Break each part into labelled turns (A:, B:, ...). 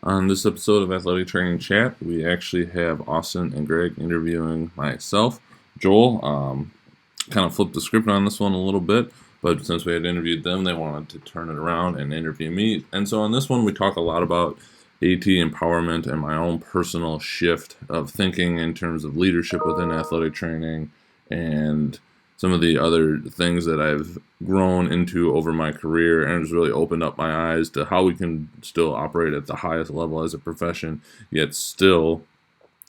A: On this episode of Athletic Training Chat, we actually have Austin and Greg interviewing myself. Joel kind of flipped the script on this one a little bit, but since we had interviewed them, they wanted to turn it around and interview me. And so on this one, we talk a lot about AT empowerment and my own personal shift of thinking in terms of leadership within athletic training and some of the other things that I've grown into over my career, and it's really opened up my eyes to how we can still operate at the highest level as a profession, yet still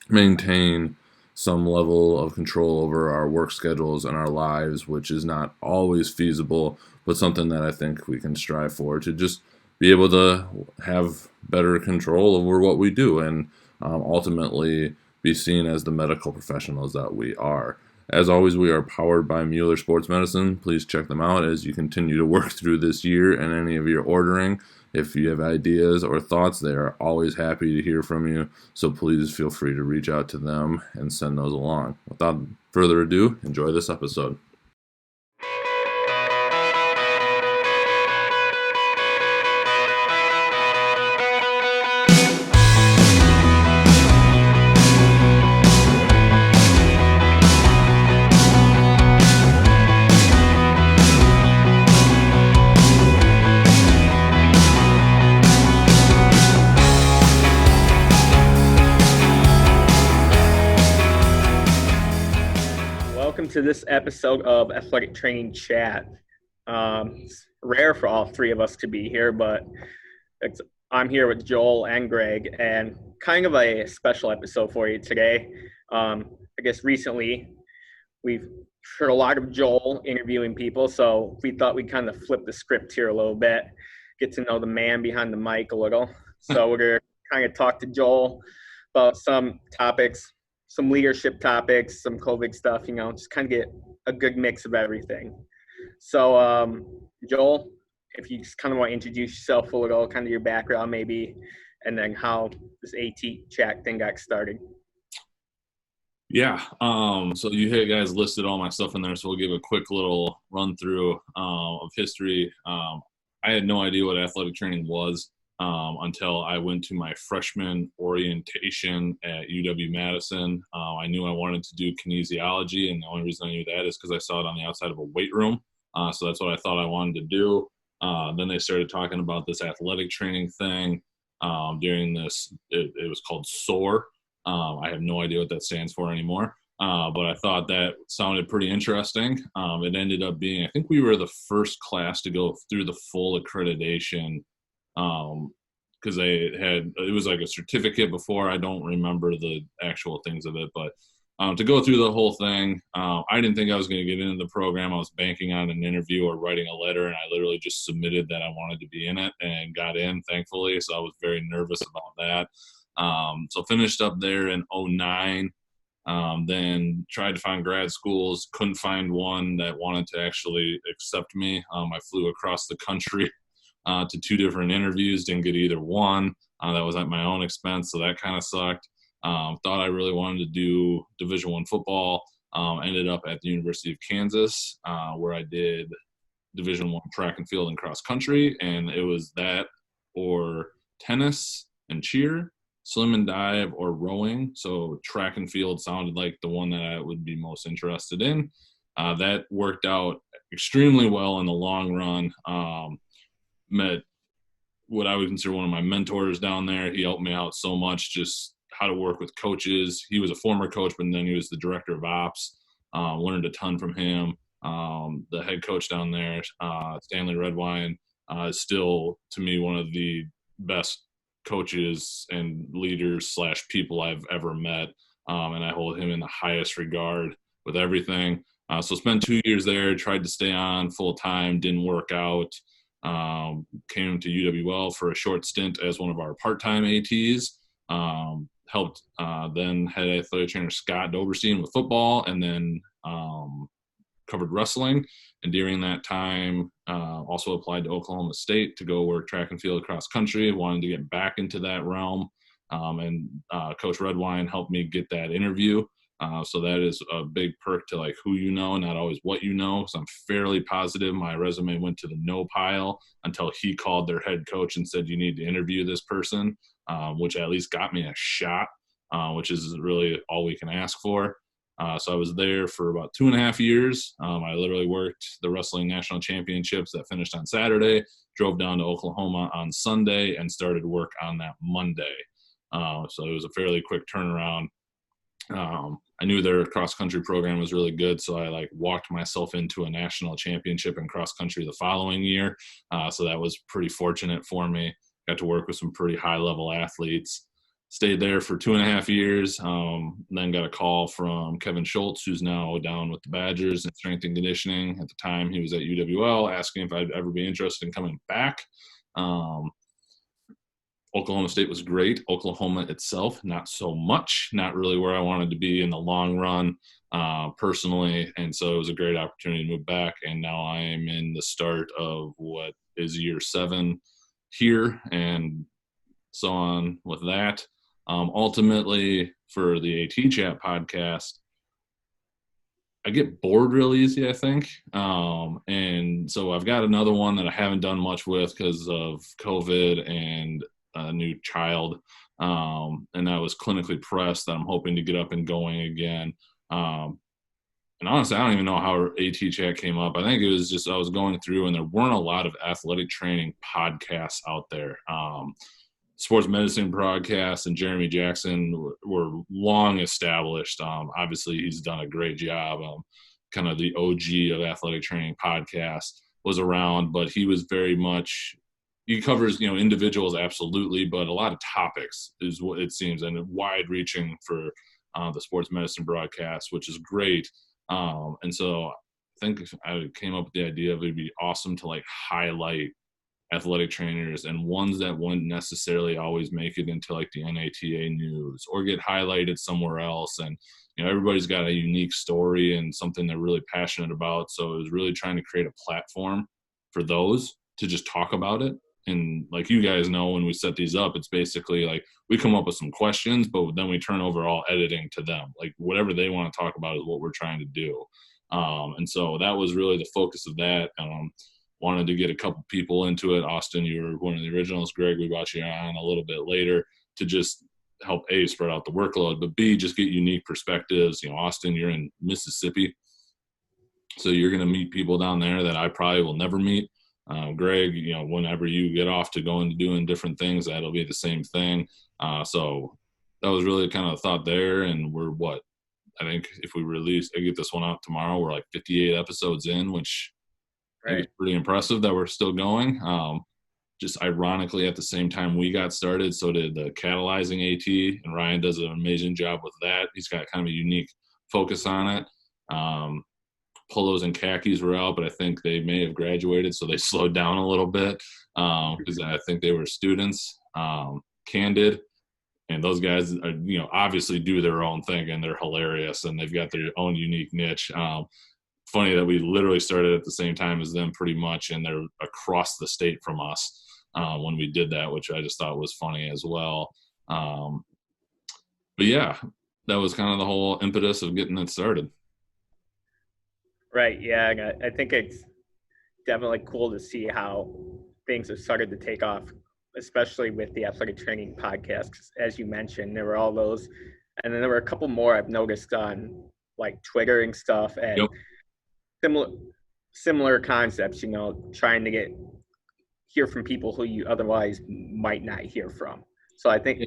A: maintain some level of control over our work schedules and our lives, which is not always feasible, but something that I think we can strive for to just be able to have better control over what we do and ultimately be seen as the medical professionals that we are. As always, we are powered by Mueller Sports Medicine. Please check them out as you continue to work through this year and any of your ordering. If you have ideas or thoughts, they are always happy to hear from you. So please feel free to reach out to them and send those along. Without further ado, enjoy this episode.
B: To this episode of Athletic Training Chat. It's rare for all three of us to be here, but I'm here with Joel and Greg, and kind of a special episode for you today. I guess recently we've heard a lot of Joel interviewing people, so we thought we'd kind of flip the script here a little bit, get to know the man behind the mic a little. So we're going to kind of talk to Joel about some topics, some leadership topics, some COVID stuff, just kind of get a good mix of everything. So, Joel, if you just kind of want to introduce yourself a little, kind of your background maybe, and then how this AT chat thing got started.
A: Yeah. So you guys listed all my stuff in there, so we'll give a quick little run through of history. I had no idea what athletic training was until I went to my freshman orientation at UW-Madison. I knew I wanted to do kinesiology, and the only reason I knew that is because I saw it on the outside of a weight room. So that's what I thought I wanted to do. Then they started talking about this athletic training thing during this. It was called SOAR. I have no idea what that stands for anymore. But I thought that sounded pretty interesting. It ended up being, I think we were the first class to go through the full accreditation because it was like a certificate before. I don't remember the actual things of it, but to go through the whole thing, I didn't think I was going to get into the program. I was banking on an interview or writing a letter, and I literally just submitted that I wanted to be in it and got in, thankfully. So I was very nervous about that. So finished up there in 2009. Then tried to find grad schools, couldn't find one that wanted to actually accept me. I flew across the country to two different interviews, didn't get either one. That was at my own expense, so that kind of sucked. Thought I really wanted to do Division I football. Ended up at the University of Kansas, where I did Division I track and field and cross country, and it was that or tennis and cheer, swim and dive, or rowing. So track and field sounded like the one that I would be most interested in. That worked out extremely well in the long run. Met what I would consider one of my mentors down there. He helped me out so much, just how to work with coaches. He was a former coach, but then he was the director of ops. Learned a ton from him. The head coach down there, Stanley Redwine, is still, to me, one of the best coaches and leaders / people I've ever met. And I hold him in the highest regard with everything. So spent 2 years there, tried to stay on full time, didn't work out. Came to UWL for a short stint as one of our part-time ATs. Helped then head athletic trainer Scott Doberstein with football, and then covered wrestling. And during that time, also applied to Oklahoma State to go work track and field cross country. Wanted to get back into that realm. And Coach Redwine helped me get that interview. So that is a big perk to like who you know, not always what you know. So I'm fairly positive my resume went to the no pile until he called their head coach and said, you need to interview this person, which at least got me a shot, which is really all we can ask for. So I was there for about 2.5 years. I literally worked the wrestling national championships that finished on Saturday, drove down to Oklahoma on Sunday, and started work on that Monday. So it was a fairly quick turnaround. I knew their cross country program was really good, so I like walked myself into a national championship in cross country the following year. So that was pretty fortunate for me. Got to work with some pretty high level athletes. Stayed there for 2.5 years. Then got a call from Kevin Schultz, who's now down with the Badgers in strength and conditioning. At the time, he was at UWL, asking if I'd ever be interested in coming back. Oklahoma State was great. Oklahoma itself, not so much, not really where I wanted to be in the long run personally. And so it was a great opportunity to move back. And now I am in the start of what is year 7 here and so on with that. Ultimately, for the AT Chat podcast, I get bored real easy, I think. And so I've got another one that I haven't done much with because of COVID and a new child, and I was clinically pressed that I'm hoping to get up and going again. And honestly, I don't even know how AT Chat came up. I think it was just I was going through, and there weren't a lot of athletic training podcasts out there. Sports medicine broadcasts and Jeremy Jackson were long established. Obviously, he's done a great job. Kind of the OG of athletic training podcast was around, but he was very much – he covers, individuals absolutely, but a lot of topics is what it seems, and wide reaching for the sports medicine broadcast, which is great. And so I think I came up with the idea of it'd be awesome to like highlight athletic trainers and ones that wouldn't necessarily always make it into like the NATA news or get highlighted somewhere else. And, everybody's got a unique story and something they're really passionate about. So it was really trying to create a platform for those to just talk about it. And like you guys know, when we set these up, it's basically like we come up with some questions, but then we turn over all editing to them. Like whatever they want to talk about is what we're trying to do. And so that was really the focus of that. Wanted to get a couple people into it. Austin, you were one of the originals. Greg, we brought you on a little bit later to just help A, spread out the workload, but B, just get unique perspectives. Austin, you're in Mississippi, so you're going to meet people down there that I probably will never meet. Greg, whenever you get off to go into doing different things, that'll be the same thing. So that was really kind of the thought there. And we're I think if I get this one out tomorrow, we're like 58 episodes in, which I think it's pretty impressive that we're still going. Just ironically, at the same time we got started, so did the catalyzing AT, and Ryan does an amazing job with that. He's got kind of a unique focus on it. Polos and khakis were out, but I think they may have graduated, so they slowed down a little bit because I think they were students. Candid, and those guys are, obviously do their own thing, and they're hilarious, and they've got their own unique niche. Funny that we literally started at the same time as them pretty much, and they're across the state from us when we did that, which I just thought was funny as well. But yeah, that was kind of the whole impetus of getting it started.
B: Right. Yeah. I think it's definitely cool to see how things have started to take off, especially with the athletic training podcast. As you mentioned, there were all those, and then there were a couple more I've noticed on like Twitter and stuff, and similar concepts, trying to hear from people who you otherwise might not hear from. So I think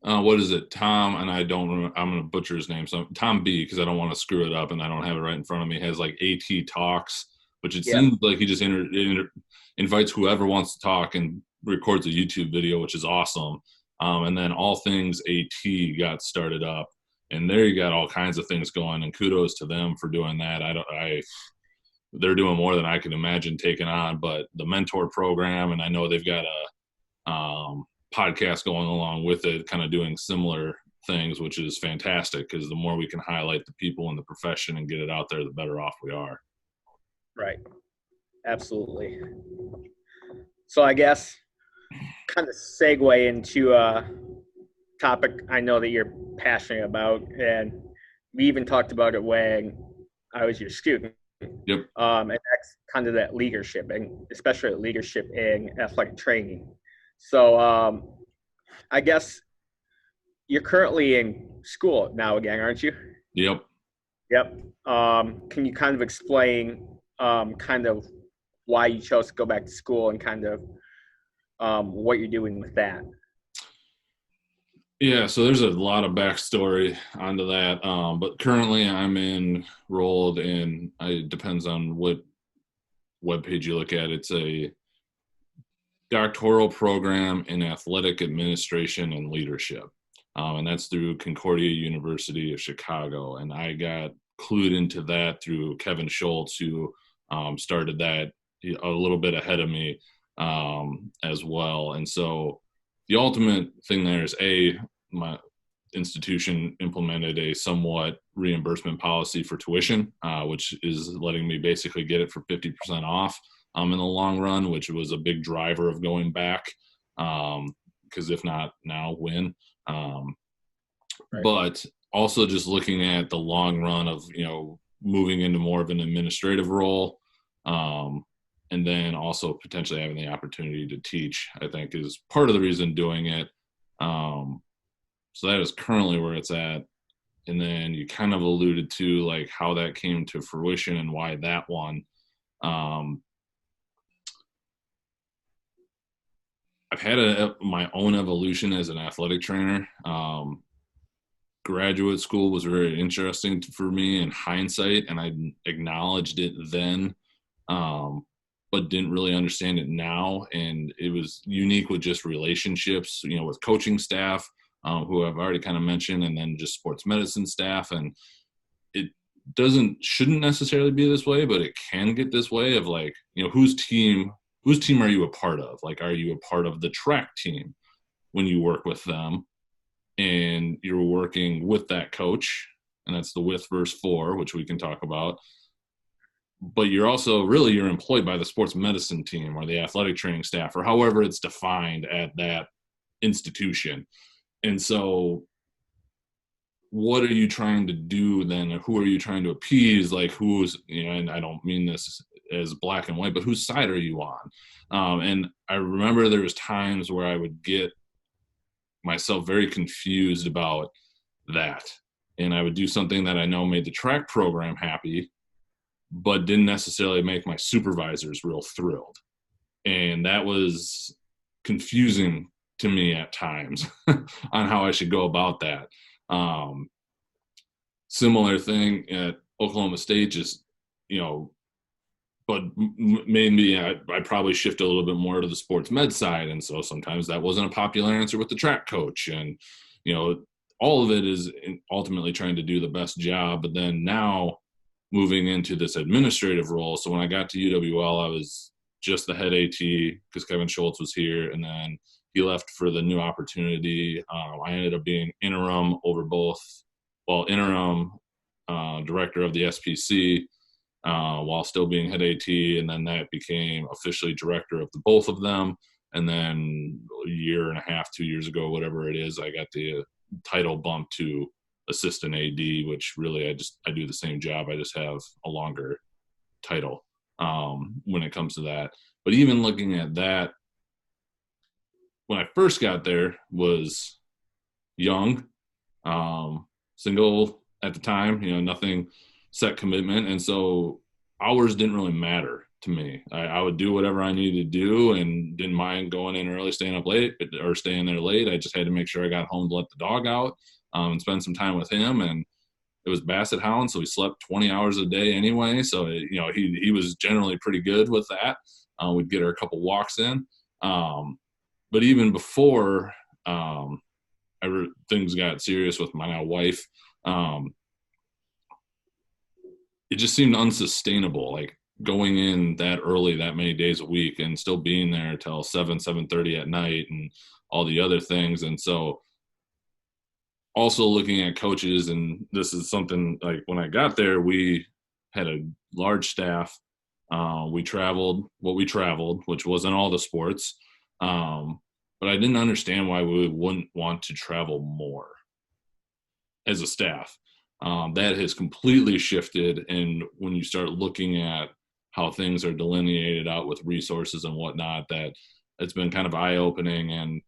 A: what is it? Tom, and I don't remember, I'm going to butcher his name. So Tom B, because I don't want to screw it up and I don't have it right in front of me, has like AT Talks, which it seems like he just invites whoever wants to talk and records a YouTube video, which is awesome. And then All Things AT got started up, and there you got all kinds of things going, and kudos to them for doing that. They're doing more than I could imagine taking on, but the mentor program, and I know they've got a podcast going along with it, kind of doing similar things, which is fantastic because the more we can highlight the people in the profession and get it out there, the better off we are.
B: Right. Absolutely. So I guess kind of segue into a topic I know that you're passionate about, and we even talked about it when I was your student.
A: Yep.
B: And that's kind of that leadership, and especially leadership in athletic training. So I guess you're currently in school now again, aren't you?
A: Yep.
B: Yep. Can you kind of explain kind of why you chose to go back to school and kind of what you're doing with that?
A: Yeah, so there's a lot of backstory onto that. But currently I'm enrolled in, it depends on what webpage you look at. It's a doctoral program in athletic administration and leadership. And that's through Concordia University of Chicago. And I got clued into that through Kevin Schultz, who started that a little bit ahead of me as well. And so the ultimate thing there is my institution implemented a somewhat reimbursement policy for tuition, which is letting me basically get it for 50% off in the long run, which was a big driver of going back. Because if not now, when?
B: Right.
A: But also just looking at the long run of, moving into more of an administrative role. And then also potentially having the opportunity to teach, I think, is part of the reason doing it. So that is currently where it's at. And then you kind of alluded to like how that came to fruition and why that one. I've had my own evolution as an athletic trainer. Graduate school was very interesting for me in hindsight, and I acknowledged it then, but didn't really understand it now. And it was unique with just relationships, with coaching staff, who I've already kind of mentioned, and then just sports medicine staff. And it shouldn't necessarily be this way, but it can get this way of like, whose team are you a part of? Like, are you a part of the track team when you work with them and you're working with that coach? And that's the with versus for, which we can talk about. But you're also you're employed by the sports medicine team or the athletic training staff or however it's defined at that institution. And so what are you trying to do then? Who are you trying to appease? Like who's, and I don't mean this as black and white, but whose side are you on? And I remember there was times where I would get myself very confused about that. And I would do something that I know made the track program happy, but didn't necessarily make my supervisors real thrilled. And that was confusing to me at times on how I should go about that. Similar thing at Oklahoma State, just, but made me, I probably shift a little bit more to the sports med side. And so sometimes that wasn't a popular answer with the track coach. And, all of it is ultimately trying to do the best job. But then now moving into this administrative role. So when I got to UWL, I was just the head AT because Kevin Schultz was here. And then he left for the new opportunity. I ended up being interim director of the SPC while still being head AT. And then that became officially director of the both of them. And then a year and a half, 2 years ago, whatever it is, I got the title bump to assistant AD, which really I do the same job. I just have a longer title when it comes to that. But even looking at that, when I first got there, was young, single at the time, nothing set commitment. And so hours didn't really matter to me. I would do whatever I needed to do and didn't mind going in early, staying up late or staying there late. I just had to make sure I got home to let the dog out and spend some time with him. And it was Basset Hound, so he slept 20 hours a day anyway. So, he was generally pretty good with that. We'd get her a couple walks in. But even before things got serious with my now wife, it just seemed unsustainable, like going in that early, that many days a week and still being there till 7:30 at night and all the other things. And so also looking at coaches, and this is something like when I got there, we had a large staff. We traveled, which wasn't all the sports. But I didn't understand why we wouldn't want to travel more as a staff. That has completely shifted. And when you start looking at how things are delineated out with resources and whatnot, that it's been kind of eye-opening. And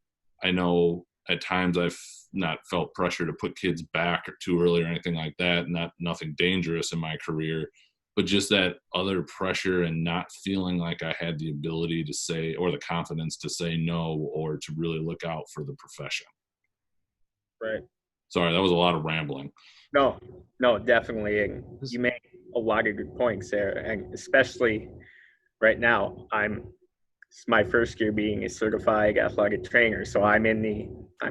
A: I know at times I've not felt pressure to put kids back too early or anything like that. Nothing dangerous in my career, but just that other pressure and not feeling like I had the ability to say, or the confidence to say no, or to really look out for the profession.
B: Right.
A: Sorry, that was a lot of rambling.
B: No, no, definitely. And you make a lot of good points there. And especially right now, it's my first year being a certified athletic trainer. So I'm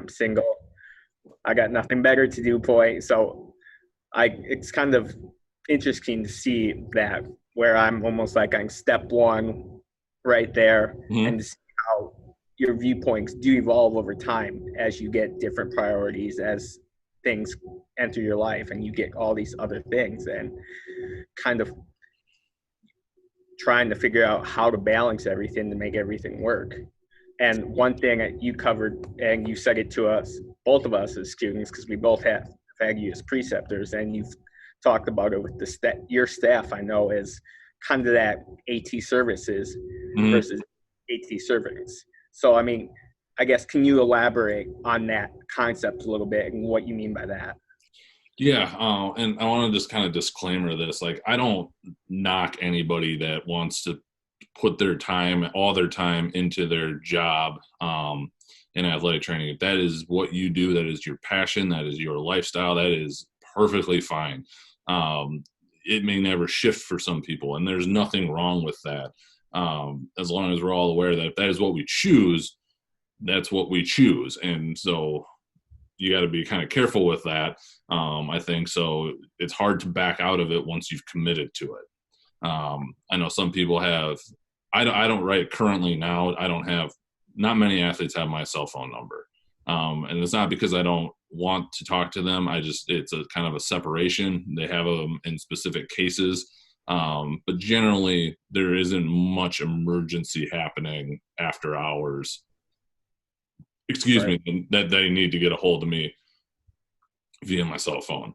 B: single. I got nothing better to do point. So it's kind of interesting to see that where I'm almost like I'm step one right there,
A: Mm-hmm.
B: and to see how your viewpoints do evolve over time as you get different priorities, as things enter your life and you get all these other things, and kind of trying to figure out how to balance everything to make everything work. And one thing that you covered, and you said it to us, both of us as students, because we both have had you as preceptors, and you've talked about it with your staff, I know, is kind of that AT services
A: Mm-hmm.
B: versus AT servants. So, I mean, I guess, can you elaborate on that concept a little bit and what you mean by that?
A: Yeah, and I want to just kind of disclaimer this. Like, I don't knock anybody that wants to put their time, all their time, into their job in athletic training. If that is what you do, that is your passion, that is your lifestyle, that is perfectly fine. It may never shift for some people, and there's nothing wrong with that. As long as we're all aware that if that is what we choose, that's what we choose. And so you got to be kind of careful with that. I think so. It's hard to back out of it once you've committed to it. I know some people have. I don't write currently now. I don't have. Not many athletes have my cell phone number, and it's not because I don't want to talk to them. It's a kind of a separation. They have them in specific cases, but generally there isn't much emergency happening after hours. Excuse
B: Right.
A: me, that they need to get a hold of me via my cell phone.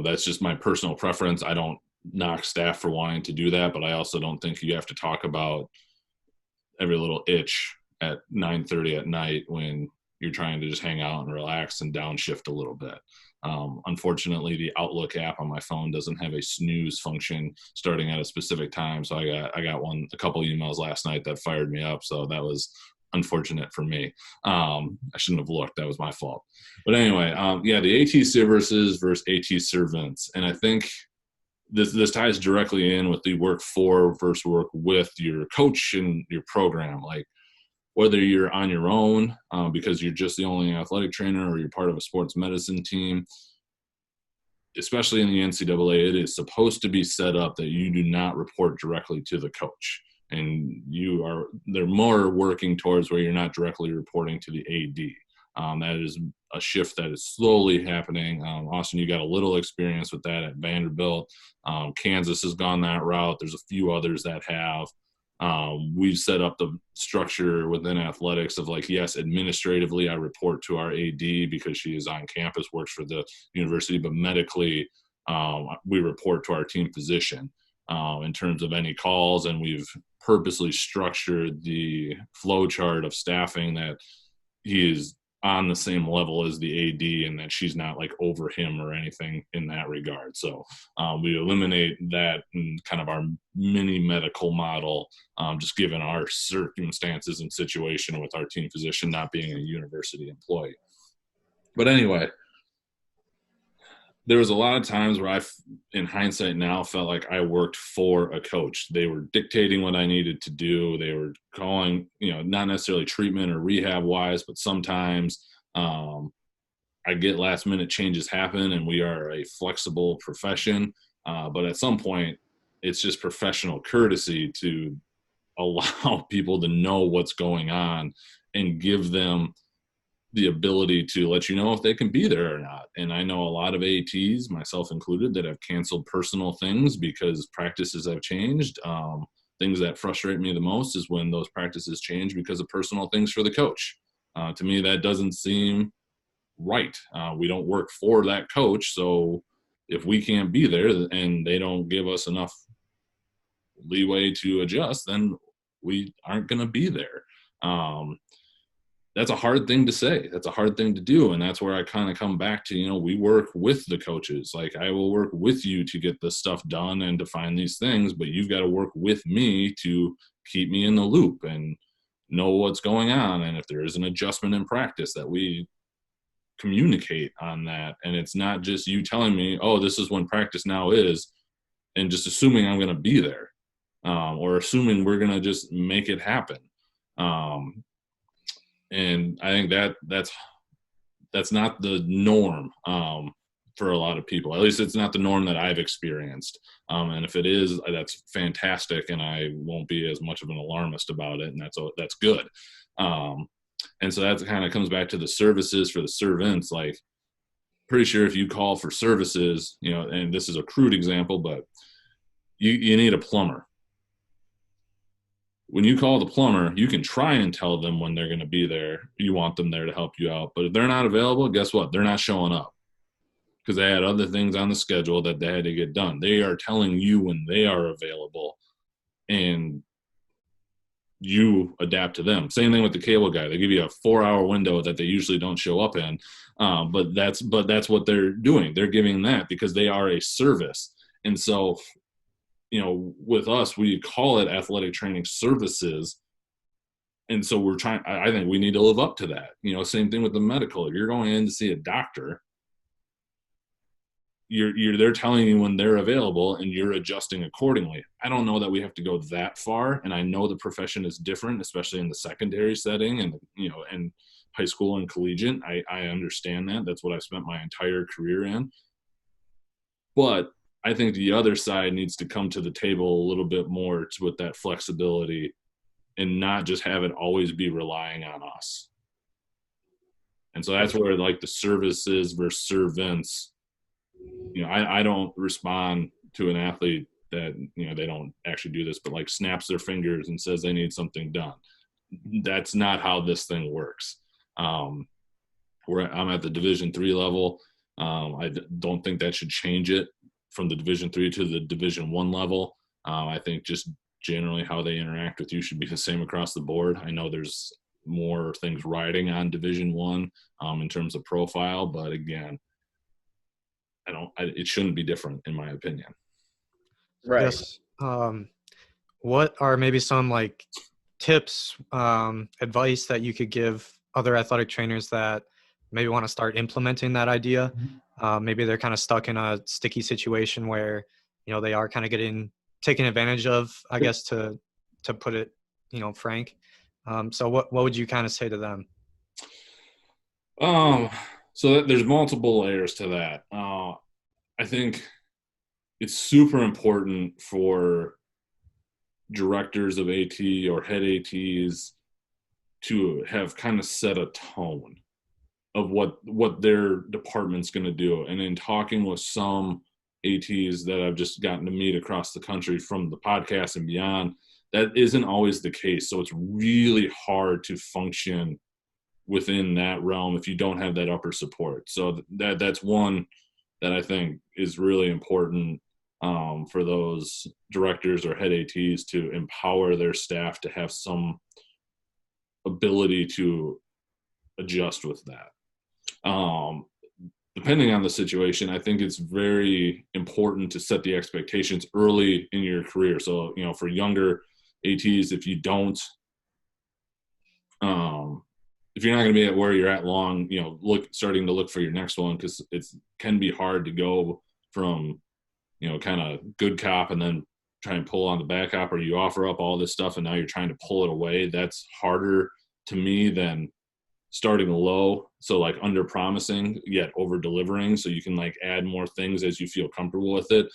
A: That's just my personal preference. I don't knock staff for wanting to do that, but I also don't think you have to talk about every little itch at 9:30 at night when you're trying to just hang out and relax and downshift a little bit. Unfortunately, the Outlook app on my phone doesn't have a snooze function starting at a specific time. So I got a couple emails last night that fired me up. So that was unfortunate for me. I shouldn't have looked. That was my fault. But anyway, yeah, the AT services versus AT servants. And I think this ties directly in with the work for versus work with your coach and your program. Like, whether you're on your own because you're just the only athletic trainer, or you're part of a sports medicine team, especially in the NCAA, it is supposed to be set up that you do not report directly to the coach. And they're more working towards where you're not directly reporting to the AD. That is a shift that is slowly happening. Austin, you got a little experience with that at Vanderbilt. Kansas has gone that route. There's a few others that have. We've set up the structure within athletics of like, yes, administratively, I report to our AD because she is on campus, works for the university, but medically, we report to our team physician in terms of any calls. And we've purposely structured the flow chart of staffing that he is on the same level as the AD and that she's not like over him or anything in that regard. So we eliminate that in kind of our mini medical model, just given our circumstances and situation with our team physician not being a university employee. But anyway, there was a lot of times where in hindsight now, felt like I worked for a coach. They were dictating what I needed to do. They were calling, not necessarily treatment or rehab wise, but sometimes I get last minute changes happen, and we are a flexible profession. But at some point, it's just professional courtesy to allow people to know what's going on and give them the ability to let you know if they can be there or not. And I know a lot of ATs, myself included, that have canceled personal things because practices have changed. Things that frustrate me the most is when those practices change because of personal things for the coach. To me, that doesn't seem right. We don't work for that coach, so if we can't be there and they don't give us enough leeway to adjust, then we aren't going to be there. That's a hard thing to say. That's a hard thing to do. And that's where I kind of come back to, we work with the coaches. Like, I will work with you to get this stuff done and to find these things, but you've got to work with me to keep me in the loop and know what's going on. And if there is an adjustment in practice, that we communicate on that. And it's not just you telling me, oh, this is when practice now is, and just assuming I'm going to be there, or assuming we're going to just make it happen. And I think that's not the norm for a lot of people. At least it's not the norm that I've experienced. And if it is, that's fantastic, and I won't be as much of an alarmist about it, and that's good. And so that kind of comes back to the services for the servants. Like, pretty sure if you call for services, and this is a crude example, but you need a plumber. When you call the plumber, you can try and tell them when they're going to be there. You want them there to help you out. But if they're not available, guess what? They're not showing up because they had other things on the schedule that they had to get done. They are telling you when they are available, and you adapt to them. Same thing with the cable guy. They give you a 4-hour window that they usually don't show up in. But that's what they're doing. They're giving that because they are a service. And so, with us, we call it athletic training services. And so I think we need to live up to that. Same thing with the medical. If you're going in to see a doctor, they're telling you when they're available and you're adjusting accordingly. I don't know that we have to go that far. And I know the profession is different, especially in the secondary setting and, and high school and collegiate. I understand that. That's what I've spent my entire career in. But I think the other side needs to come to the table a little bit more with that flexibility and not just have it always be relying on us. And so that's where, like, the services versus servants, I don't respond to an athlete that, they don't actually do this, but like snaps their fingers and says they need something done. That's not how this thing works. I'm at the Division III level. I don't think that should change it from the Division III to the Division I level. I think just generally how they interact with you should be the same across the board. I know there's more things riding on Division I in terms of profile, but again, it shouldn't be different in my opinion.
B: Right.
C: Yes. What are maybe some like tips, advice that you could give other athletic trainers that maybe want to start implementing that idea? Maybe they're kind of stuck in a sticky situation where, they are kind of getting taken advantage of, I guess, to put it, frank. So what would you kind of say to them?
A: So there's multiple layers to that. I think it's super important for directors of AT or head ATs to have kind of set a tone of what their department's going to do. And in talking with some ATs that I've just gotten to meet across the country from the podcast and beyond, that isn't always the case. So it's really hard to function within that realm if you don't have that upper support. So that's one that I think is really important for those directors or head ATs to empower their staff to have some ability to adjust with that. Depending on the situation, I think it's very important to set the expectations early in your career. So, for younger ATs, if you're not going to be at where you're at long, starting to look for your next one, because it can be hard to go from, kind of good cop and then try and pull on the bad cop, or you offer up all this stuff and now you're trying to pull it away. That's harder to me than starting low. So like under promising yet over delivering. So you can like add more things as you feel comfortable with it.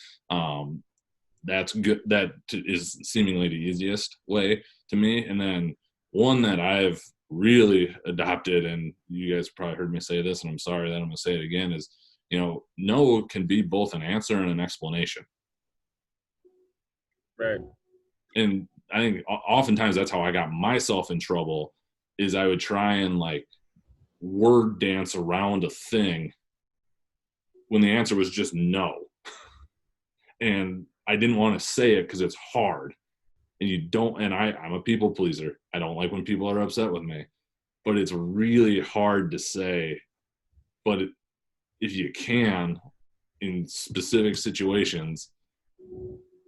A: That's good. That is seemingly the easiest way to me. And then one that I've really adopted, and you guys probably heard me say this, and I'm sorry that I'm going to say it again, is, no can be both an answer and an explanation.
B: Right.
A: And I think oftentimes that's how I got myself in trouble, is I would try and like word dance around a thing when the answer was just no. And I didn't want to say it because it's hard. And you don't, and I'm a people pleaser. I don't like when people are upset with me, but it's really hard to say. But if you can, in specific situations,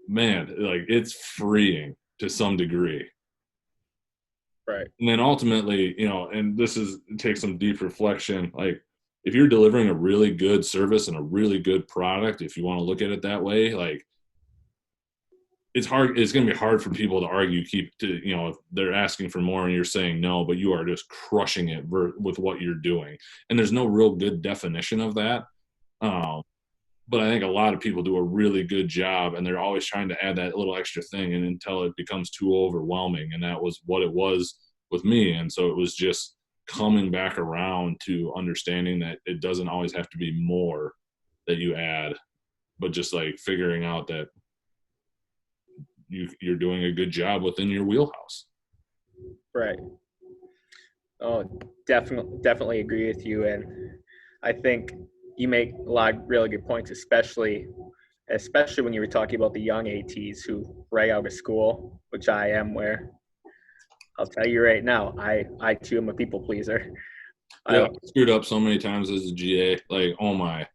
A: man, like it's freeing to some degree.
B: Right.
A: And then ultimately, and this takes some deep reflection. Like if you're delivering a really good service and a really good product, if you want to look at it that way, like it's hard. It's going to be hard for people to argue, if they're asking for more and you're saying no, but you are just crushing it with what you're doing. And there's no real good definition of that. But I think a lot of people do a really good job, and they're always trying to add that little extra thing and until it becomes too overwhelming. And that was what it was with me. And so it was just coming back around to understanding that it doesn't always have to be more that you add, but just like figuring out that you're doing a good job within your wheelhouse.
B: Right. Oh, definitely agree with you. And I think you make a lot of really good points, especially when you were talking about the young ATs who right out of school, which I am, where I'll tell you right now, I too am a people pleaser.
A: Yeah, I screwed up so many times as a GA. Like, oh my,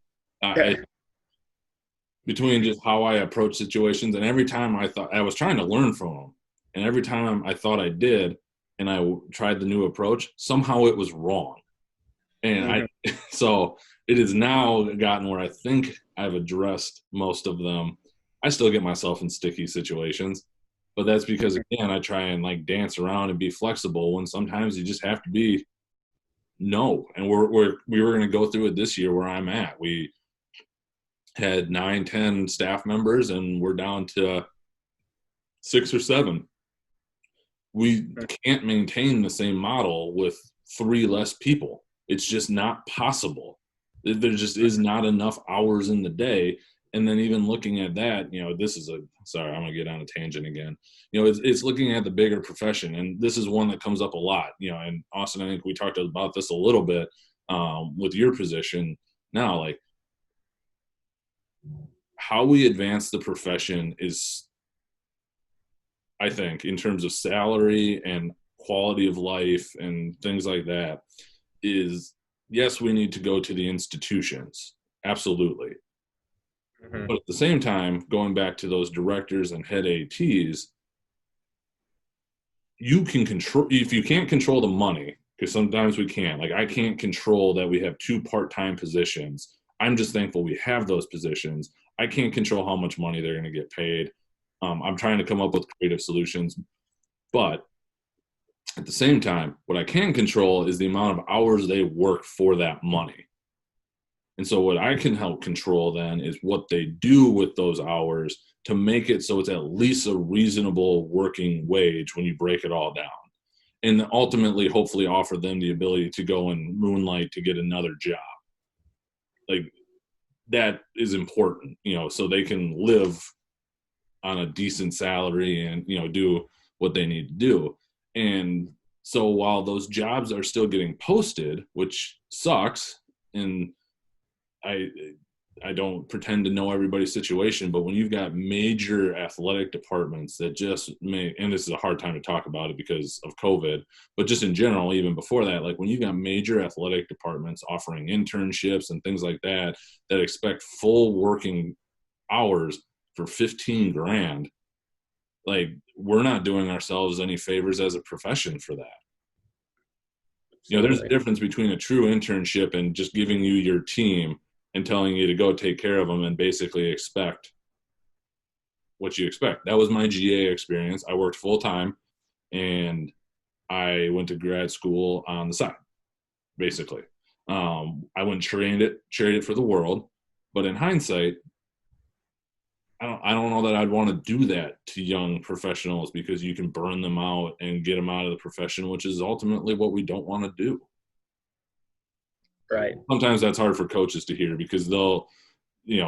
A: between just how I approach situations, and every time I thought I was trying to learn from them, and every time I thought I did, and I tried the new approach, somehow it was wrong. And so it has now gotten where I think I've addressed most of them. I still get myself in sticky situations, but that's because, again, I try and like dance around and be flexible when sometimes you just have to be no. And we were going to go through it this year where I'm at. We had 9-10 staff members and we're down to 6 or 7. We can't maintain the same model with 3 less people. It's just not possible. There just is not enough hours in the day. And then even looking at that, sorry, I'm going to get on a tangent again. It's looking at the bigger profession. And this is one that comes up a lot, and Austin, I think we talked about this a little bit with your position now, like how we advance the profession is, I think, in terms of salary and quality of life and things like that, is yes, we need to go to the institutions. Absolutely. Mm-hmm. But at the same time, going back to those directors and head ATs, you can control, if you can't control the money, because sometimes we can't, like I can't control that we have 2 part-time positions. I'm just thankful we have those positions. I can't control how much money they're going to get paid. I'm trying to come up with creative solutions, but at the same time, what I can control is the amount of hours they work for that money. And so what I can help control then is what they do with those hours to make it so it's at least a reasonable working wage when you break it all down. And ultimately, hopefully offer them the ability to go and moonlight to get another job. Like that is important, so they can live on a decent salary and, do what they need to do. And so while those jobs are still getting posted, which sucks, and I don't pretend to know everybody's situation, but when you've got major athletic departments that just and this is a hard time to talk about it because of COVID, but just in general, even before that, like when you've got major athletic departments offering internships and things like that, that expect full working hours for $15,000, like we're not doing ourselves any favors as a profession for that. There's a difference between a true internship and just giving you your team and telling you to go take care of them and basically expect what you expect. That was my GA experience. I worked full time and I went to grad school on the side, basically. I went and trade it for the world. But in hindsight, I don't know that I'd want to do that to young professionals because you can burn them out and get them out of the profession, which is ultimately what we don't want to do.
B: Right.
A: Sometimes that's hard for coaches to hear because they'll,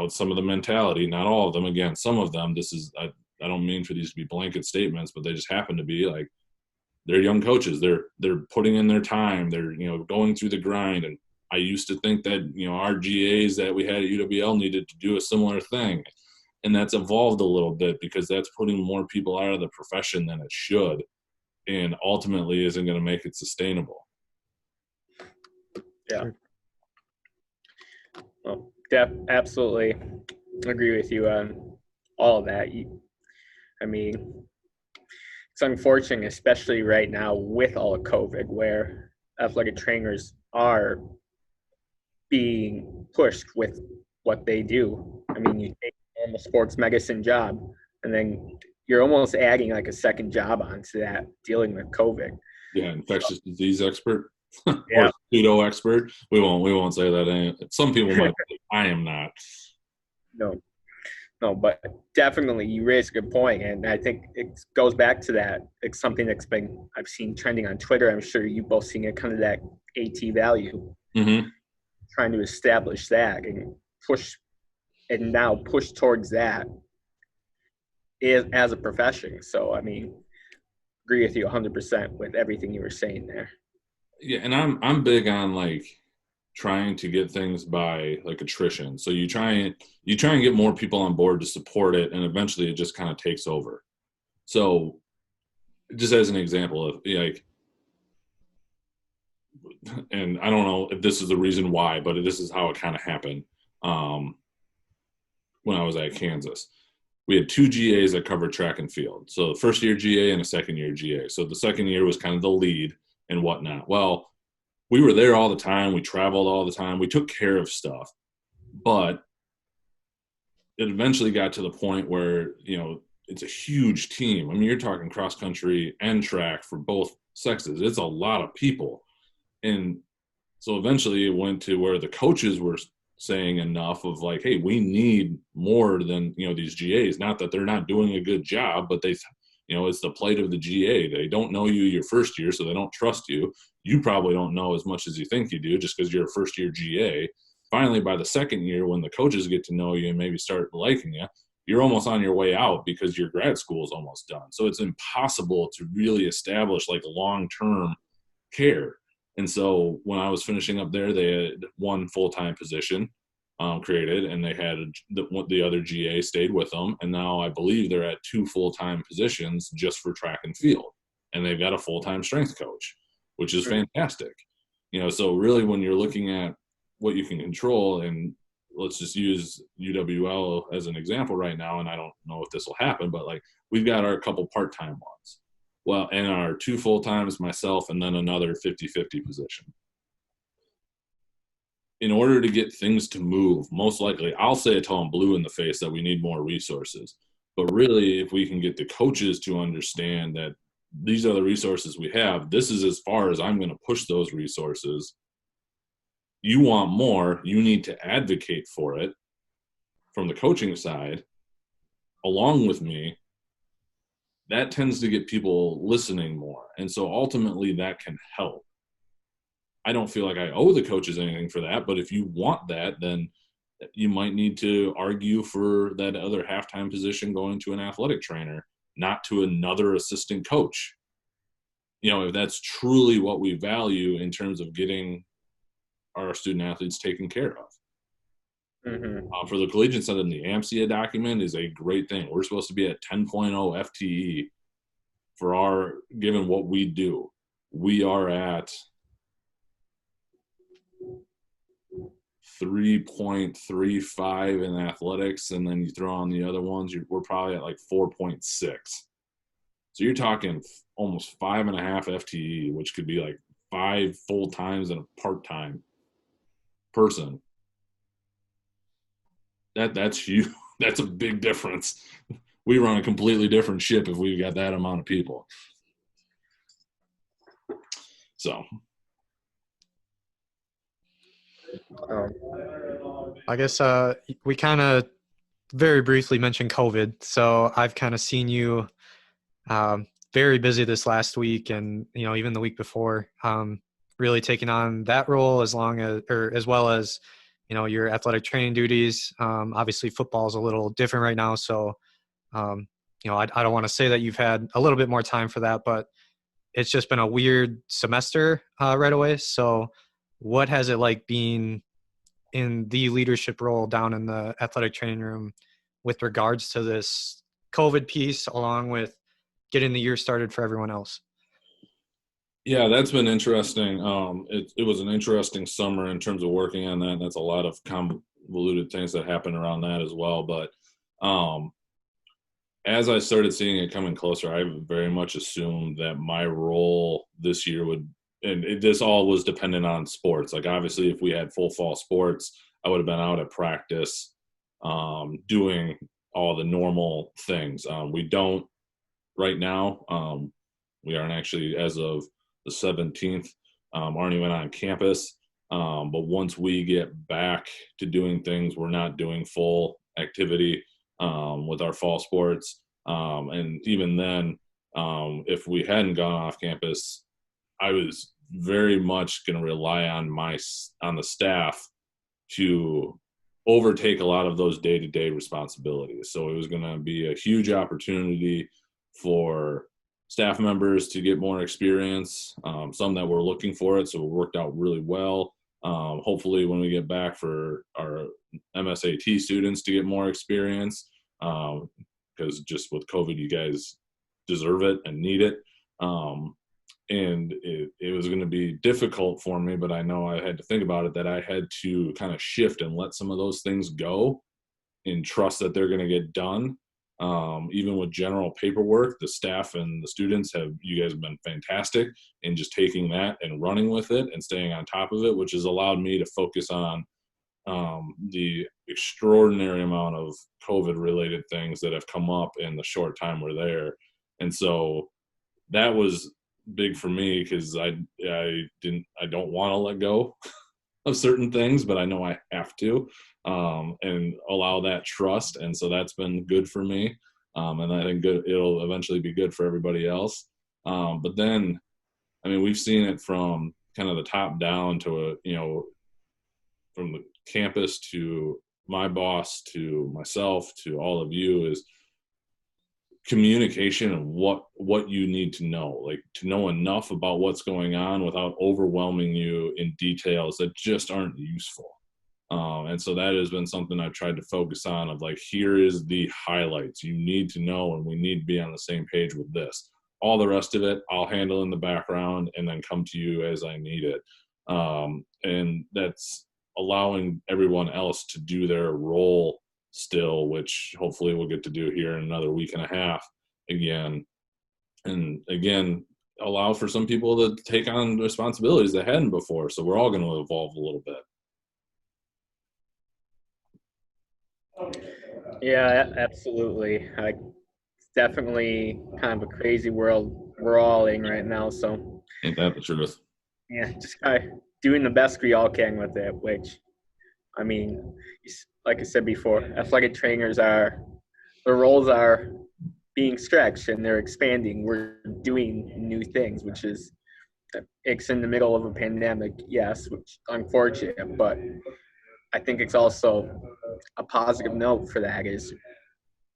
A: some of the mentality, not all of them, again, some of them, I don't mean for these to be blanket statements, but they just happen to be like, they're young coaches. They're putting in their time. They're, going through the grind. And I used to think that, our GAs that we had at UWL needed to do a similar thing. And that's evolved a little bit because that's putting more people out of the profession than it should, and ultimately isn't going to make it sustainable.
B: Yeah. Well, absolutely agree with you on all of that. I mean, it's unfortunate, especially right now with all of COVID, where athletic trainers are being pushed with what they do. I mean, you take on the sports medicine job, and then you're almost adding like a second job onto that, dealing with COVID.
A: Yeah, infectious disease expert
B: Yeah.
A: or pseudo expert. We won't say that. Some people might. I am not.
B: No, but definitely you raise a good point, and I think it goes back to that. It's something I've seen trending on Twitter. I'm sure you've both seen it, kind of that AT value,
A: Mm-hmm.
B: trying to establish that and now push towards that as a profession. So, I mean, agree with you 100% with everything you were saying there.
A: Yeah, and I'm big on like trying to get things by like attrition. So you try and get more people on board to support it, and eventually it just kind of takes over. So just as an example of like, and I don't know if this is the reason why, but this is how it kind of happened. When I was at Kansas, we had 2 GAs that covered track and field. So the first year GA and a second year GA. So the second year was kind of the lead and whatnot. Well, we were there all the time. We traveled all the time. We took care of stuff, but it eventually got to the point where, it's a huge team. I mean, you're talking cross country and track for both sexes. It's a lot of people. And so eventually it went to where the coaches were saying enough of like, hey, we need more than, these GAs. Not that they're not doing a good job, but they, it's the plight of the GA. They don't know you your first year, so they don't trust you. You probably don't know as much as you think you do just because you're a first year GA. Finally, by the second year, when the coaches get to know you and maybe start liking you, you're almost on your way out because your grad school is almost done. So it's impossible to really establish like long-term care. And so when I was finishing up there, they had one full-time position created, and they had the other GA stayed with them. And now I believe they're at 2 full-time positions just for track and field. And they've got a full-time strength coach, which is fantastic. So really when you're looking at what you can control, and let's just use UWL as an example right now, and I don't know if this will happen, but like we've got our couple part-time ones. Well, and our 2 full-times, myself, and then another 50-50 position. In order to get things to move, most likely, I'll say it till I'm blue in the face that we need more resources. But really, if we can get the coaches to understand that these are the resources we have, this is as far as I'm going to push those resources. You want more, you need to advocate for it from the coaching side, along with me. That tends to get people listening more. And so ultimately that can help. I don't feel like I owe the coaches anything for that, but if you want that, then you might need to argue for that other halftime position going to an athletic trainer, not to another assistant coach. If that's truly what we value in terms of getting our student athletes taken care of.
B: Mm-hmm.
A: For the collegiate side, the AMCA document is a great thing. We're supposed to be at 10.0 FTE for given what we do. We are at 3.35 in athletics, and then you throw on the other ones, we're probably at like 4.6. So you're talking almost 5.5 FTE, which could be like 5 full times and a part-time person. That's huge. That's a big difference. We run a completely different ship if we've got that amount of people. So
C: I guess we kind of very briefly mentioned COVID. So I've kind of seen you very busy this last week, and even the week before, really taking on that role as well as your athletic training duties. Obviously, football is a little different right now, so I don't want to say that you've had a little bit more time for that, but it's just been a weird semester right away. So what has it like being in the leadership role down in the athletic training room with regards to this COVID piece, along with getting the year started for everyone else?
A: Yeah, that's been interesting. It was an interesting summer in terms of working on that. That's a lot of convoluted things that happen around that as well. But um, as I started seeing it coming closer, I very much assumed that my role this year would, and this all was dependent on sports. Like obviously, if we had full fall sports, I would have been out at practice, doing all the normal things. We don't right now. We aren't actually, as of the 17th, aren't even on campus. But once we get back to doing things, we're not doing full activity with our fall sports. And even then, if we hadn't gone off campus, I was very much going to rely on the staff to overtake a lot of those day-to-day responsibilities. So it was going to be a huge opportunity for staff members to get more experience, some that were looking for it, so it worked out really well. Hopefully when we get back, for our MSAT students to get more experience, because just with COVID, you guys deserve it and need it. And it was going to be difficult for me, but I know I had to think about it, that I had to kind of shift and let some of those things go and trust that they're going to get done. Even with general paperwork, the staff and the students you guys have been fantastic in just taking that and running with it and staying on top of it, which has allowed me to focus on the extraordinary amount of COVID related things that have come up in the short time we're there. And so that was big for me, because I don't want to let go of certain things, but I know I have to, and allow that trust. And so that's been good for me. And I think it'll eventually be good for everybody else. But then, I mean, we've seen it from kind of the top down to from the campus to my boss to myself to all of you, is communication and what you need to know, like to know enough about what's going on without overwhelming you in details that just aren't useful. And so that has been something I've tried to focus on, of like, here is the highlights you need to know, and we need to be on the same page with this. All the rest of it I'll handle in the background and then come to you as I need it. And that's allowing everyone else to do their role still, which hopefully we'll get to do here in another week and a half again. And again, allow for some people to take on responsibilities they hadn't before. So we're all going to evolve a little bit.
B: Yeah, absolutely. It's definitely kind of a crazy world we're all in right now. So
A: Ain't that the truth?
B: yeah, just kind of doing the best we all can with it, which, I mean, like I said before, athletic trainers their roles are being stretched and they're expanding. We're doing new things, which is, it's in the middle of a pandemic, yes, which is unfortunate, but I think it's also a positive note for that is,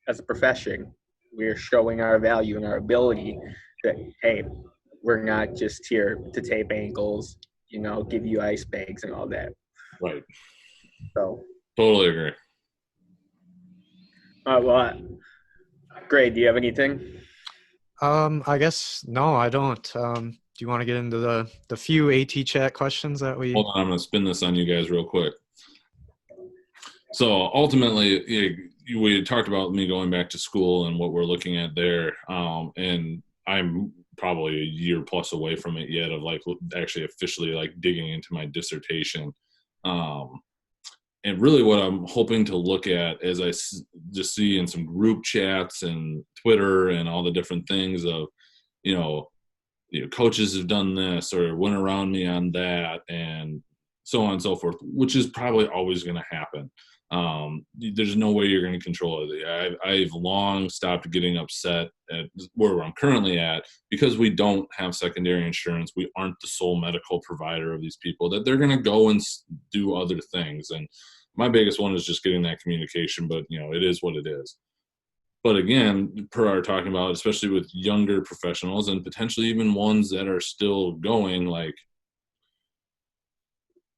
B: as a profession, we're showing our value and our ability that, hey, we're not just here to tape ankles, give you ice bags and all that.
A: Right.
B: So
A: Totally agree.
B: Well, great. Do you have anything?
C: I guess no, I don't. Do you want to get into the few AT chat questions that we?
A: Hold on, I'm going to spin this on you guys real quick. So ultimately, we had talked about me going back to school and what we're looking at there, and I'm probably a year plus away from it yet, of like actually officially like digging into my dissertation. And really what I'm hoping to look at, as I just see in some group chats and Twitter and all the different things of, coaches have done this or went around me on that and so on and so forth, which is probably always going to happen. There's no way you're going to control it. I've long stopped getting upset at where I'm currently at, because we don't have secondary insurance. We aren't the sole medical provider of these people, that they're going to go and do other things. And my biggest one is just getting that communication, but it is what it is. But again, per our talking about, especially with younger professionals and potentially even ones that are still going, like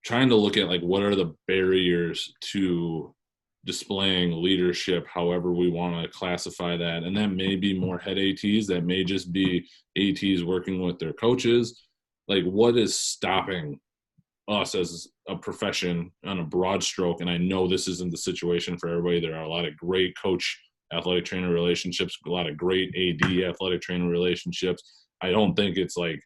A: trying to look at like what are the barriers to displaying leadership, however we want to classify that. And that may be more head ATs, that may just be ATs working with their coaches. Like, what is stopping us as a profession on a broad stroke? And I know this isn't the situation for everybody. There are a lot of great coach athletic trainer relationships, a lot of great AD athletic trainer relationships. I don't think it's like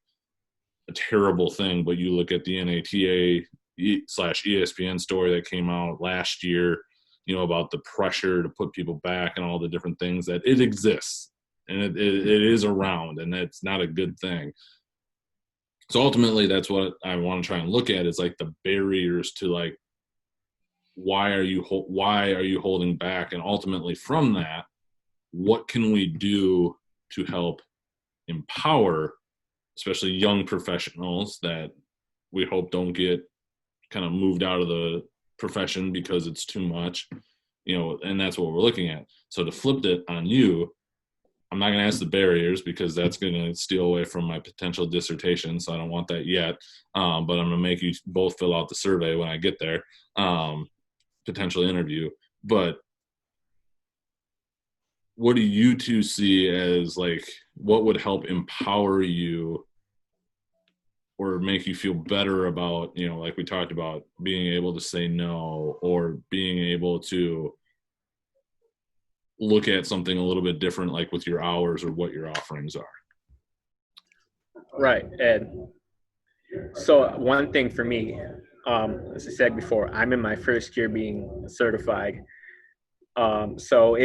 A: a terrible thing, but you look at the NATA / ESPN story that came out last year, you know, about the pressure to put people back and all the different things, that it exists and it is around, and that's not a good thing. So ultimately, that's what I want to try and look at, is like the barriers to, like, why are you holding back? And ultimately from that, what can we do to help empower, especially young professionals that we hope don't get kind of moved out of the profession because it's too much, you know, and that's what we're looking at. So to flip it on you, I'm not going to ask the barriers because that's going to steal away from my potential dissertation. So I don't want that yet. But I'm going to make you both fill out the survey when I get there, potential interview. But what do you two see as, like, what would help empower you or make you feel better about, you know, like we talked about, being able to say no, or being able to look at something a little bit different, like with your hours or what your offerings are?
B: Right. And so one thing for me, as I said before, I'm in my first year being certified. So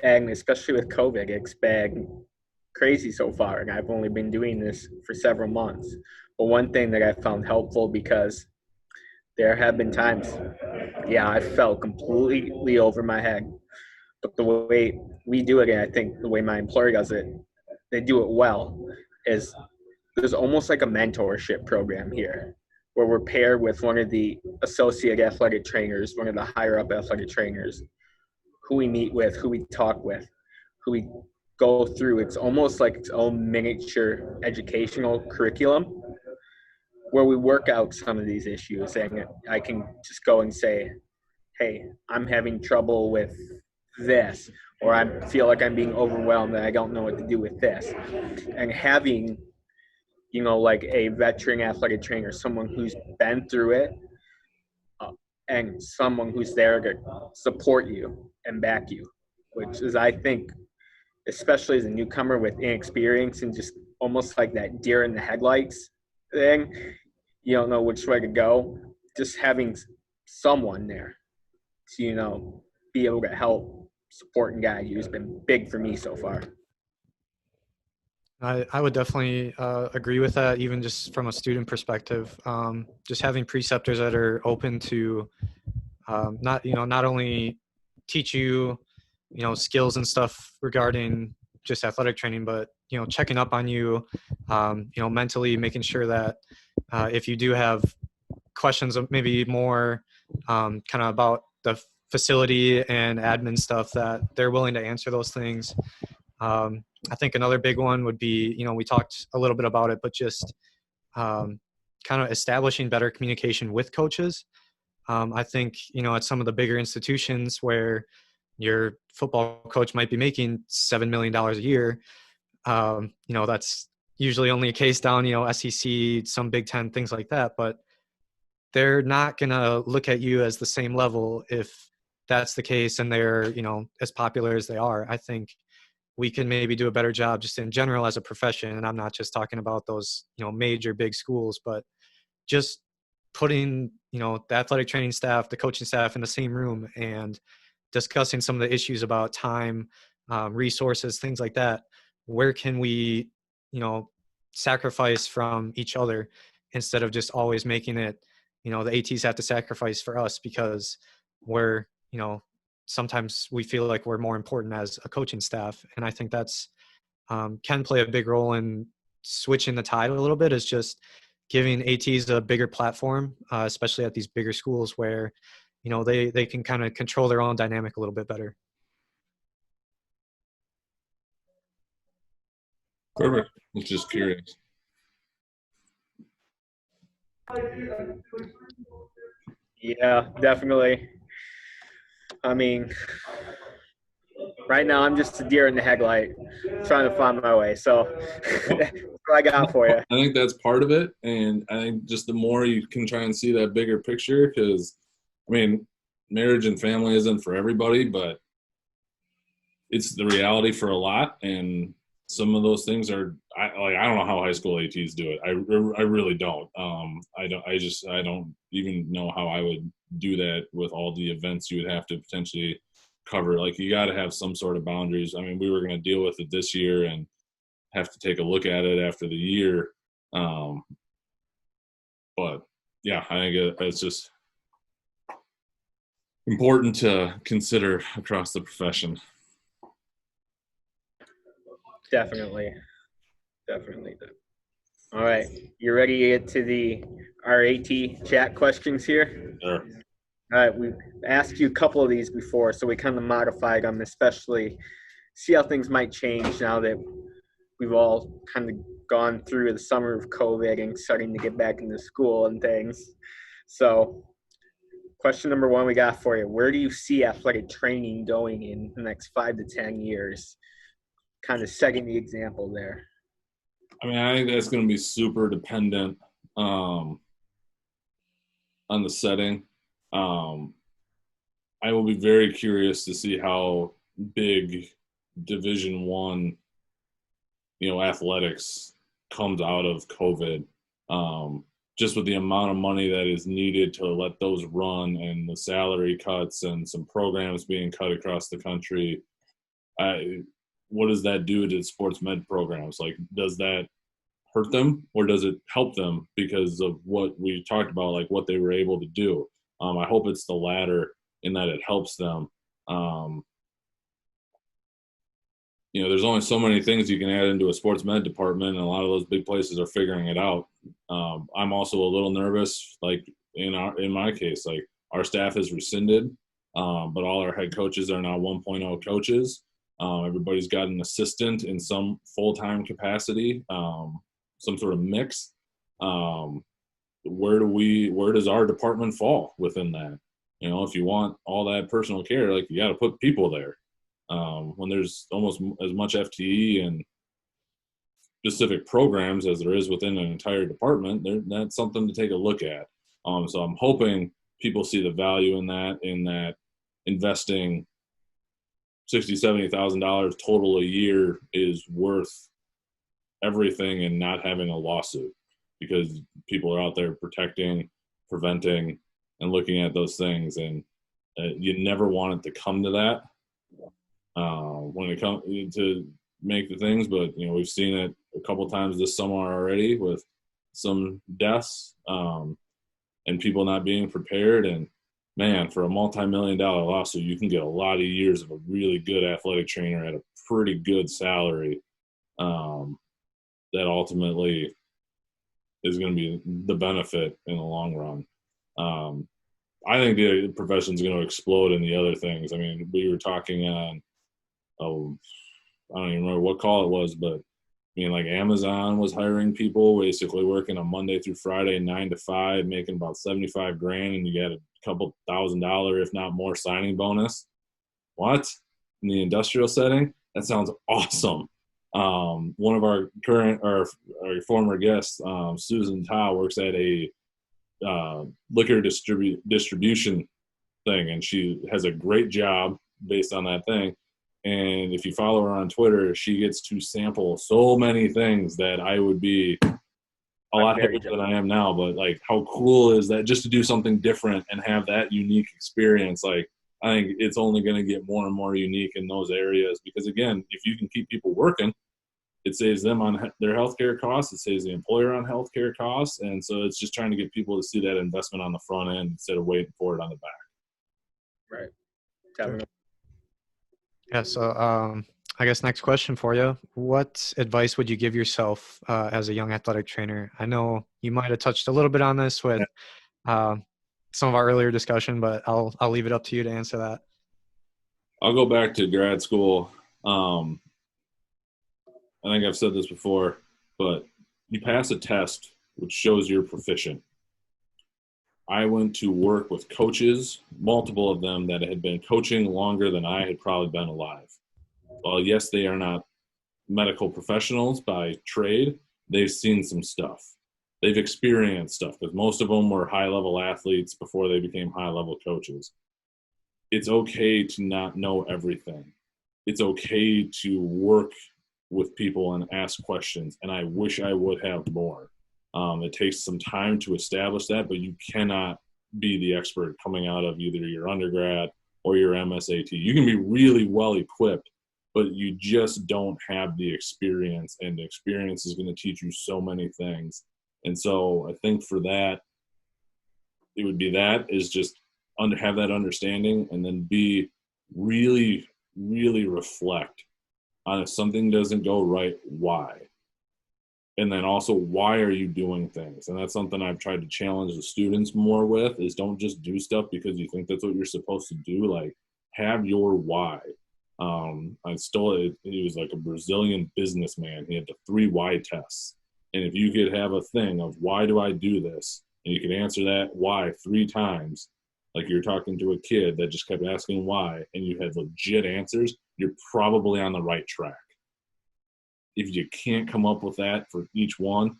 B: and especially with COVID, it's been crazy so far, and I've only been doing this for several months. But one thing that I found helpful, because there have been times, yeah, I felt completely over my head. But the way we do it, and I think the way my employer does it, they do it well, is there's almost like a mentorship program here where we're paired with one of the associate athletic trainers, one of the higher up athletic trainers, who we meet with, who we talk with, who we go through. It's almost like its own miniature educational curriculum where we work out some of these issues. And I can just go and say, hey, I'm having trouble with this, or I feel like I'm being overwhelmed and I don't know what to do with this. And having, you know, like a veteran athletic trainer, someone who's been through it, and someone who's there to support you and back you, which is, I think, especially as a newcomer with inexperience and just almost like that deer in the headlights thing, you don't know which way to go. Just having someone there to, you know, be able to help support and guide you has been big for me so far.
C: I would definitely agree with that, even just from a student perspective. Just having preceptors that are open to not only teach you, you know, skills and stuff regarding just athletic training, but, you know, checking up on you, you know, mentally, making sure that if you do have questions of maybe more kind of about the facility and admin stuff, that they're willing to answer those things. I think another big one would be, you know, we talked a little bit about it, but just kind of establishing better communication with coaches. I think, you know, at some of the bigger institutions where your football coach might be making $7 million a year, you know, that's usually only a case down, you know, SEC, some Big Ten, things like that. But they're not going to look at you as the same level if that's the case and they're, you know, as popular as they are. I think we can maybe do a better job just in general as a profession. And I'm not just talking about those, you know, major big schools, but just putting, you know, the athletic training staff, the coaching staff in the same room and discussing some of the issues about time, resources, things like that. Where can we, you know, sacrifice from each other instead of just always making it, you know, the ATs have to sacrifice for us because we're, you know, sometimes we feel like we're more important as a coaching staff. And I think that's can play a big role in switching the tide a little bit, is just giving ATs a bigger platform, especially at these bigger schools where, you know, they can kind of control their own dynamic a little bit better.
A: Perfect. I was just curious.
B: Yeah, definitely. I mean, right now I'm just a deer in the headlight trying to find my way. So that's what I got for you.
A: I think that's part of it, and I think just the more you can try and see that bigger picture, because I mean, marriage and family isn't for everybody, but it's the reality for a lot, and some of those things are I don't know how high school ATs do it. I really don't. I don't even know how I would do that with all the events you would have to potentially cover. Like, you got to have some sort of boundaries. I mean, we were going to deal with it this year and have to take a look at it after the year. But yeah, I think it's just important to consider across the profession.
B: Definitely. All right, you ready to get to the RAT chat questions here?
A: Sure.
B: All right, we've asked you a couple of these before, so we kind of modified them, especially see how things might change now that we've all kind of gone through the summer of COVID and starting to get back into school and things. So, question number one we got for you: where do you see athletic training going in the next 5 to 10 years? Kind of setting the example there.
A: I mean, I think that's going to be super dependent on the setting. I will be very curious to see how big Division One, athletics comes out of COVID. Just with the amount of money that is needed to let those run, and the salary cuts and some programs being cut across the country. What does that do to sports med programs? Like, does that hurt them or does it help them because of what we talked about, like what they were able to do? I hope it's the latter, in that it helps them. There's only so many things you can add into a sports med department, and a lot of those big places are figuring it out. I'm also a little nervous, like in my case, like our staff is rescinded, but all our head coaches are now 1.0 coaches. Everybody's got an assistant in some full-time capacity, some sort of mix. Where does our department fall within that? If you want all that personal care, like, you got to put people there. When there's almost as much FTE and specific programs as there is within an entire department, that's something to take a look at. So I'm hoping people see the value in that investing $60,000-$70,000 total a year is worth everything, and not having a lawsuit, because people are out there protecting, preventing, and looking at those things. And you never want it to come to that when it comes to make the things. But, we've seen it a couple times this summer already with some deaths and people not being prepared. And man, for a multi-million-dollar lawsuit, you can get a lot of years of a really good athletic trainer at a pretty good salary. That ultimately is going to be the benefit in the long run. I think the profession is going to explode in the other things. I mean, we were talking on, I don't even remember what call it was, but like Amazon was hiring people, basically working on Monday through Friday, 9 to 5, making about 75 grand, and you got a couple $1,000, if not more, signing bonus. What? In the industrial setting? That sounds awesome. One of our former guests, Susan Ta, works at a liquor distribution thing, and she has a great job based on that thing. And if you follow her on Twitter, she gets to sample so many things that I would be a lot happier than I am now. But, like, how cool is that, just to do something different and have that unique experience? Like, I think it's only going to get more and more unique in those areas, because, again, if you can keep people working, it saves them on their healthcare costs. It saves the employer on healthcare costs. And so it's just trying to get people to see that investment on the front end instead of waiting for it on the back.
B: Right.
C: Sure. Yeah. So I guess next question for you. What advice would you give yourself as a young athletic trainer? I know you might have touched a little bit on this with some of our earlier discussion, but I'll leave it up to you to answer that.
A: I'll go back to grad school. I think I've said this before, but you pass a test which shows you're proficient. I went to work with coaches, multiple of them that had been coaching longer than I had probably been alive. Well, yes, they are not medical professionals by trade. They've seen some stuff. They've experienced stuff because most of them were high-level athletes before they became high-level coaches. It's okay to not know everything. It's okay to work with people and ask questions, and I wish I would have more. It takes some time to establish that, but you cannot be the expert coming out of either your undergrad or your MSAT. You can be really well equipped, but you just don't have the experience, and the experience is going to teach you so many things. And so I think for that, it would be that is just have that understanding, and then be really, really reflect on if something doesn't go right, why? And then also, why are you doing things? And that's something I've tried to challenge the students more with, is don't just do stuff because you think that's what you're supposed to do. Like, have your why. I stole it. He was like a Brazilian businessman. He had the 3 why tests. And if you could have a thing of why do I do this? And you could answer that why 3 times, like you're talking to a kid that just kept asking why, and you had legit answers, you're probably on the right track. If you can't come up with that for each one,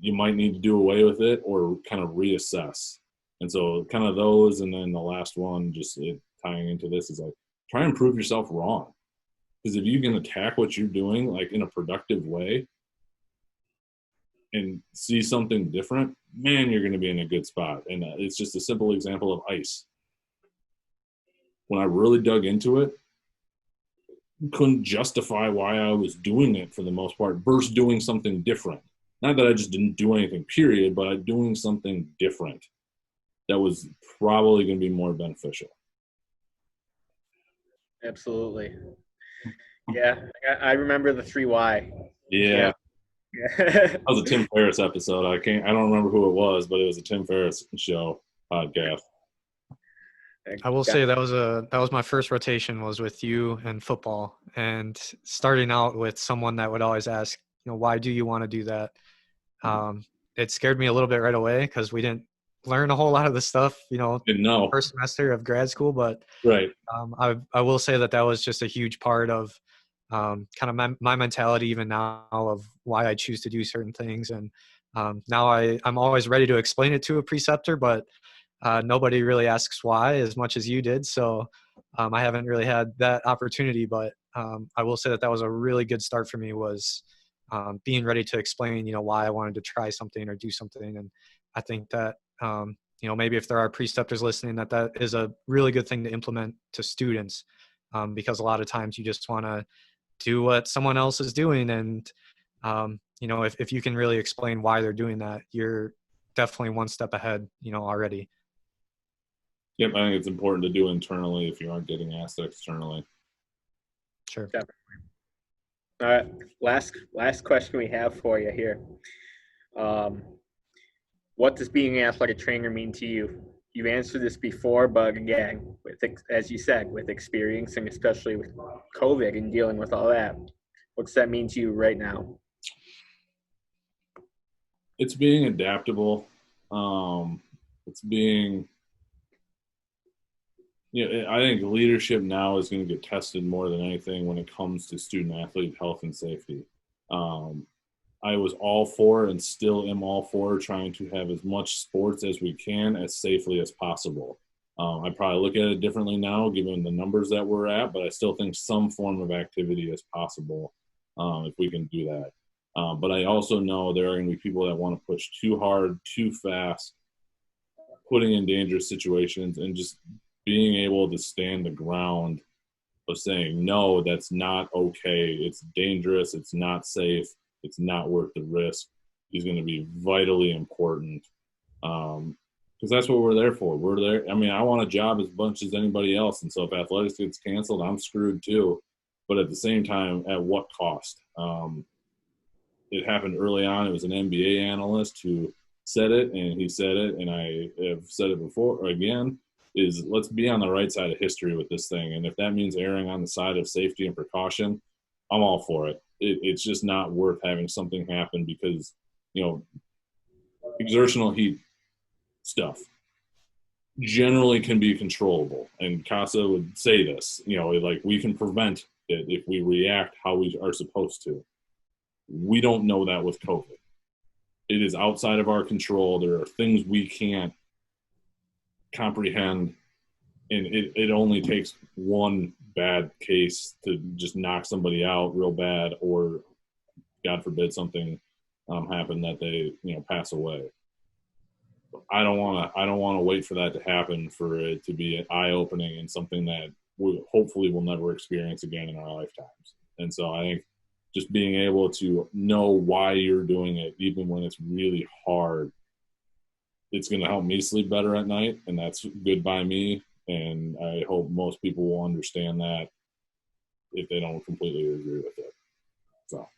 A: you might need to do away with it or kind of reassess. And so kind of those, and then the last one, just tying into this, is like, try and prove yourself wrong. Because if you can attack what you're doing like in a productive way and see something different, man, you're going to be in a good spot. And it's just a simple example of ice. When I really dug into it, couldn't justify why I was doing it for the most part versus doing something different. Not that I just didn't do anything, period, but doing something different that was probably going to be more beneficial.
B: Absolutely. Yeah, I remember the 3 why.
A: Yeah. That was a Tim Ferriss episode. I don't remember who it was, but it was a Tim Ferriss show podcast.
C: I will say that was my first rotation, was with you and football, and starting out with someone that would always ask, why do you want to do that? It scared me a little bit right away because we didn't learn a whole lot of the stuff,
A: Didn't know.
C: first semester of grad school. But
A: right.
C: I will say that was just a huge part of kind of my mentality even now, of why I choose to do certain things. And now I'm always ready to explain it to a preceptor, but nobody really asks why as much as you did. So I haven't really had that opportunity, but I will say that was a really good start for me, was being ready to explain, why I wanted to try something or do something. And I think that, maybe if there are preceptors listening, that is a really good thing to implement to students, because a lot of times you just want to do what someone else is doing. And, if you can really explain why they're doing that, you're definitely one step ahead, already.
A: Yep, I think it's important to do internally if you aren't getting asked externally.
C: Sure.
B: Definitely. All right, last question we have for you here. What does being an athletic trainer mean to you? You've answered this before, but again, as you said, with experience and especially with COVID and dealing with all that, what's that mean to you right now?
A: It's being adaptable. It's being, I think leadership now is going to get tested more than anything when it comes to student athlete health and safety. I was all for, and still am all for, trying to have as much sports as we can as safely as possible. I probably look at it differently now given the numbers that we're at, but I still think some form of activity is possible if we can do that. But I also know there are going to be people that want to push too hard, too fast, putting in dangerous situations, and just being able to stand the ground of saying, no, that's not okay. It's dangerous. It's not safe. It's not worth the risk is going to be vitally important, because that's what we're there for. We're there. I mean, I want a job as much as anybody else. And so if athletics gets canceled, I'm screwed too. But at the same time, at what cost? It happened early on. It was an NBA analyst who said it, and he said it, and I have said it before again, is let's be on the right side of history with this thing. And if that means erring on the side of safety and precaution, I'm all for it. It's just not worth having something happen because, exertional heat stuff. generally can be controllable. And Casa would say this, like we can prevent it if we react how we are supposed to. We don't know that with COVID. It is outside of our control. There are things we can't comprehend, and it only takes one bad case to just knock somebody out real bad, or God forbid something happen that they pass away. I don't want to wait for that to happen for it to be eye opening and something that we hopefully will never experience again in our lifetimes. And so I think just being able to know why you're doing it, even when it's really hard, it's going to help me sleep better at night, and that's good by me. And I hope most people will understand that if they don't completely agree with it. So,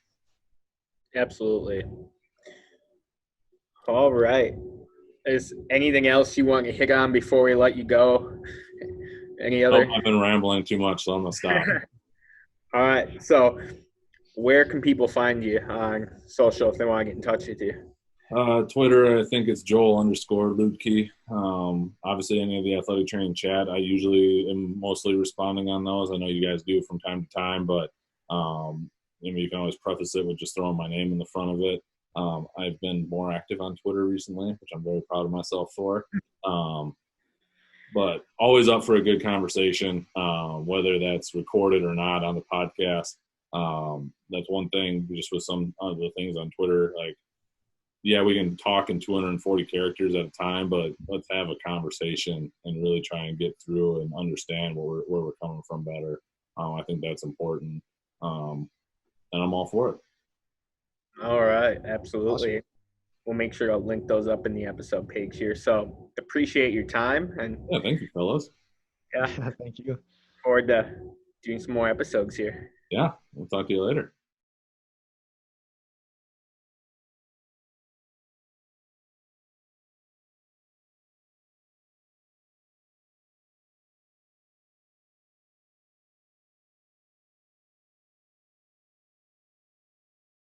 B: Absolutely. All right. Is anything else you want to hit on before we let you go? Any other?
A: I've been rambling too much, so I'm going to stop.
B: All right. So where can people find you on social if they want to get in touch with you?
A: Twitter, I think it's Joel_Luedke. Obviously, any of the athletic training chat, I usually am mostly responding on those. I know you guys do from time to time, but you can always preface it with just throwing my name in the front of it. I've been more active on Twitter recently, which I'm very proud of myself for. But always up for a good conversation, whether that's recorded or not on the podcast. That's one thing, just with some of the things on Twitter, like, yeah, we can talk in 240 characters at a time, but let's have a conversation and really try and get through and understand where we're coming from better. I think that's important, and I'm all for it.
B: All right, absolutely.
C: Awesome.
B: We'll make sure to link those up in the episode page here. So appreciate your time, and
A: Yeah, thank you, fellas.
B: yeah,
C: Thank you.
B: forward to doing some more episodes here.
A: Yeah, we'll talk to you later.